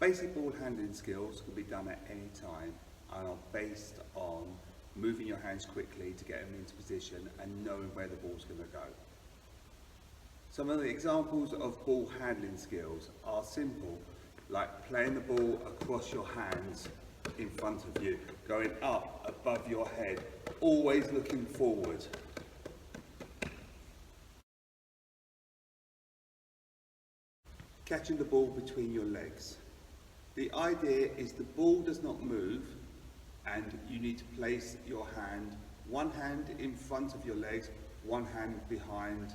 Basic ball handling skills can be done at any time and are based on moving your hands quickly to get them into position and knowing where the ball's going to go. Some of the examples of ball handling skills are simple, like playing the ball across your hands in front of you, going up above your head, always looking forward. Catching the ball between your legs. The idea is the ball does not move and you need to place your hand, one hand in front of your legs, one hand behind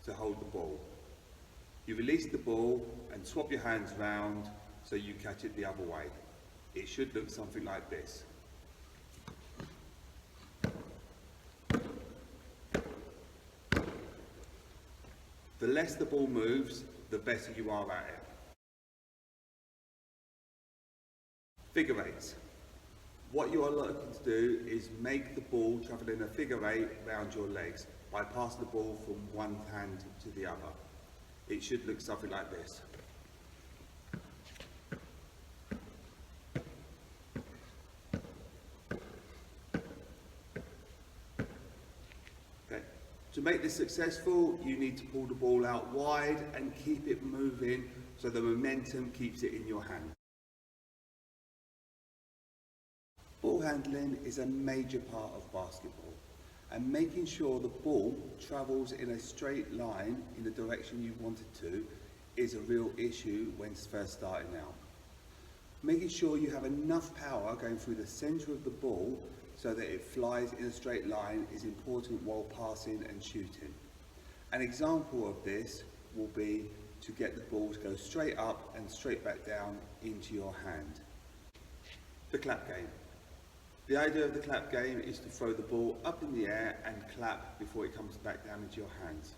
to hold the ball. You release the ball and swap your hands round so you catch it the other way. It should look something like this. The less the ball moves, the better you are at it. Figure eights. What you are looking to do is make the ball travel in a figure eight round your legs by passing the ball from one hand to the other. It should look something like this. Okay. To make this successful, you need to pull the ball out wide and keep it moving so the momentum keeps it in your hand. Ball handling is a major part of basketball, and making sure the ball travels in a straight line in the direction you want it to is a real issue when first starting out. Making sure you have enough power going through the centre of the ball so that it flies in a straight line is important while passing and shooting. An example of this will be to get the ball to go straight up and straight back down into your hand. The clap game. The idea of the clap game is to throw the ball up in the air and clap before it comes back down into your hands.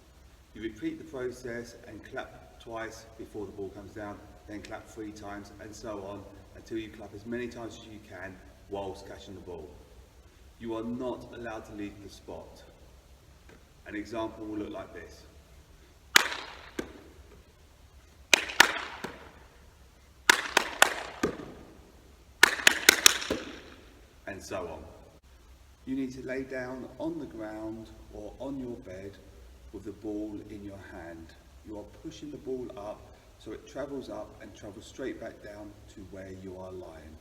You repeat the process and clap twice before the ball comes down, then clap 3 times and so on until you clap as many times as you can whilst catching the ball. You are not allowed to leave the spot. An example will look like this. And so on. You need to lay down on the ground or on your bed with the ball in your hand. You are pushing the ball up so it travels up and travels straight back down to where you are lying.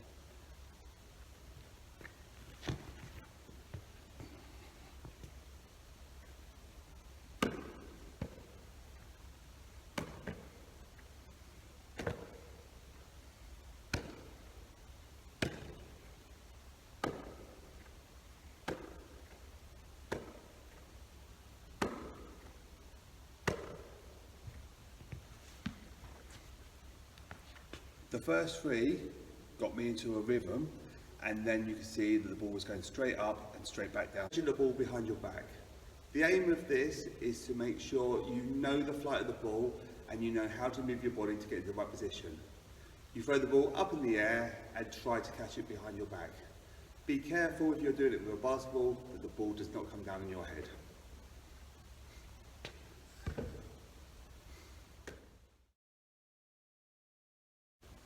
The first 3 got me into a rhythm, and then you can see that the ball was going straight up and straight back down. Catching the ball behind your back. The aim of this is to make sure you know the flight of the ball and you know how to move your body to get into the right position. You throw the ball up in the air and try to catch it behind your back. Be careful if you're doing it with a basketball that the ball does not come down on your head.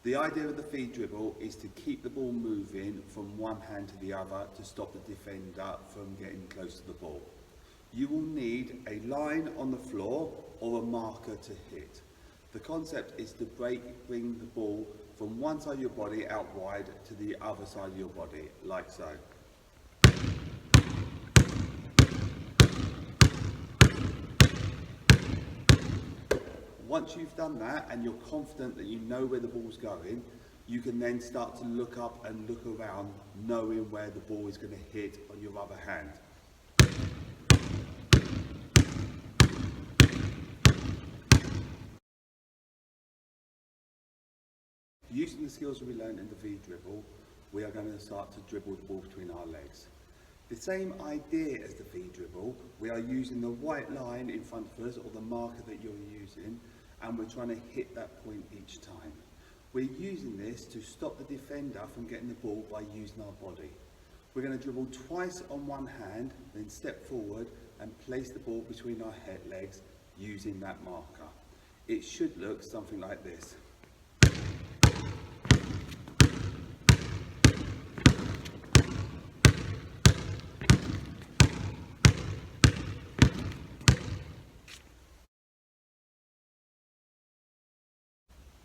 The idea of the feed dribble is to keep the ball moving from one hand to the other to stop the defender from getting close to the ball. You will need a line on the floor or a marker to hit. The concept is to bring the ball from one side of your body out wide to the other side of your body, like so. Once you've done that and you're confident that you know where the ball's going, you can then start to look up and look around, knowing where the ball is going to hit on your other hand. Using the skills we learned in the V dribble, we are going to start to dribble the ball between our legs. The same idea as the V dribble, we are using the white line in front of us, or the marker that you're using, and we're trying to hit that point each time. We're using this to stop the defender from getting the ball by using our body. We're going to dribble twice on one hand, then step forward and place the ball between our legs using that marker. It should look something like this.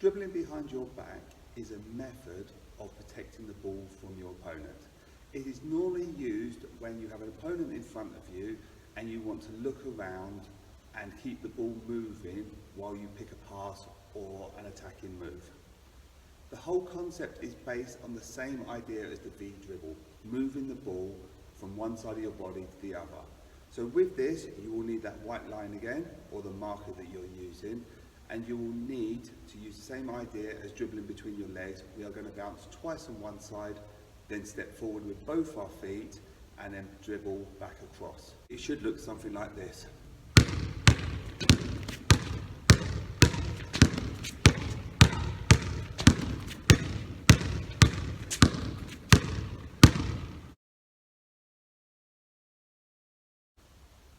Dribbling behind your back is a method of protecting the ball from your opponent. It is normally used when you have an opponent in front of you and you want to look around and keep the ball moving while you pick a pass or an attacking move. The whole concept is based on the same idea as the V-dribble, moving the ball from one side of your body to the other. So with this, you will need that white line again, or the marker that you're using, and you will need to use the same idea as dribbling between your legs. We are going to bounce twice on one side, then step forward with both our feet, and then dribble back across. It should look something like this.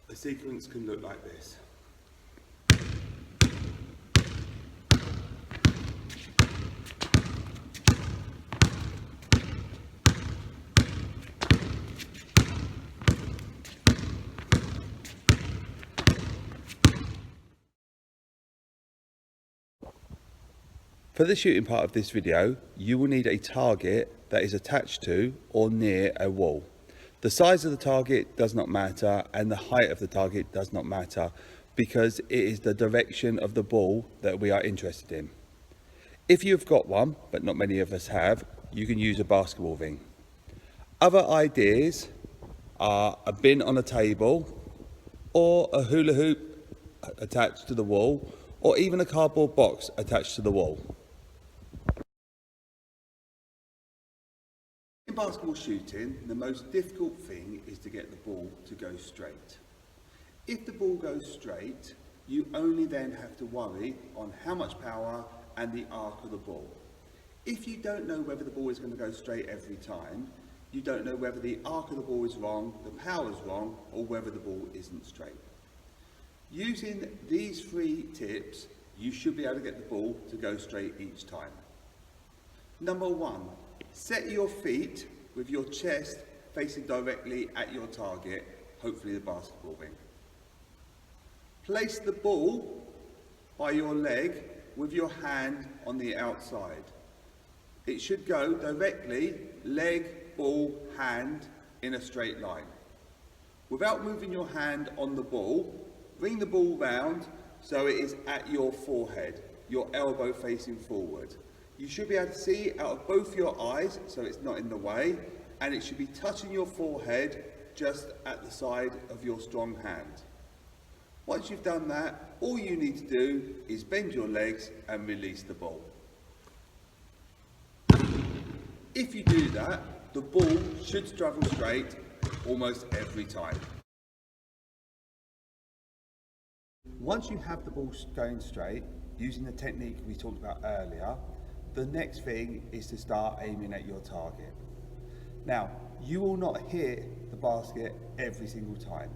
The sequence can look like this. For the shooting part of this video, you will need a target that is attached to or near a wall. The size of the target does not matter and the height of the target does not matter because it is the direction of the ball that we are interested in. If you've got one, but not many of us have, you can use a basketball ring. Other ideas are a bin on a table or a hula hoop attached to the wall or even a cardboard box attached to the wall. In basketball shooting, the most difficult thing is to get the ball to go straight. If the ball goes straight, you only then have to worry on how much power and the arc of the ball. If you don't know whether the ball is going to go straight every time, you don't know whether the arc of the ball is wrong, the power is wrong, or whether the ball isn't straight. Using these 3 tips, you should be able to get the ball to go straight each time. Number 1. Set your feet with your chest facing directly at your target, hopefully the basketball ring. Place the ball by your leg with your hand on the outside. It should go directly, leg, ball, hand, in a straight line. Without moving your hand on the ball, bring the ball round so it is at your forehead, your elbow facing forward. You should be able to see out of both your eyes so it's not in the way, and it should be touching your forehead just at the side of your strong hand. Once you've done that, all you need to do is bend your legs and release the ball. If you do that, the ball should travel straight almost every time. Once you have the ball going straight, using the technique we talked about earlier, the next thing is to start aiming at your target. Now, you will not hit the basket every single time.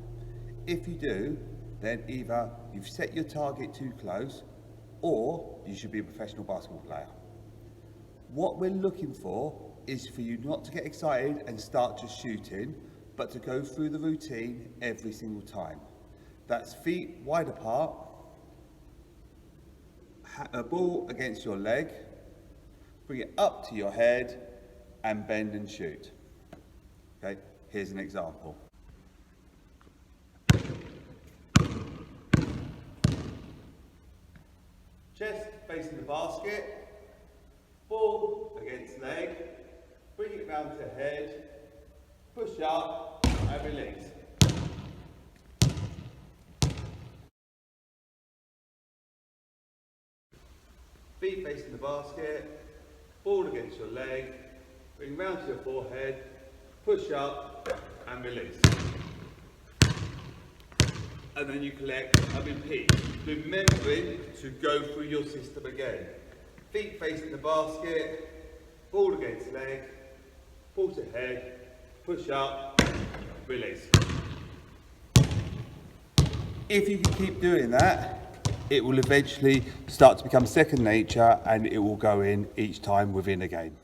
If you do, then either you've set your target too close or you should be a professional basketball player. What we're looking for is for you not to get excited and start just shooting, but to go through the routine every single time. That's feet wide apart, a ball against your leg, bring it up to your head and bend and shoot. Okay, here's an example. Chest facing the basket, ball against leg, bring it round to head, push up and release. Feet facing the basket, ball against your leg, bring round to your forehead, push up and release. And then you collect and repeat, remembering to go through your system again. Feet facing the basket, ball against leg, pull to head, push up, release. If you can keep doing that, it will eventually start to become second nature and it will go in each time within a game.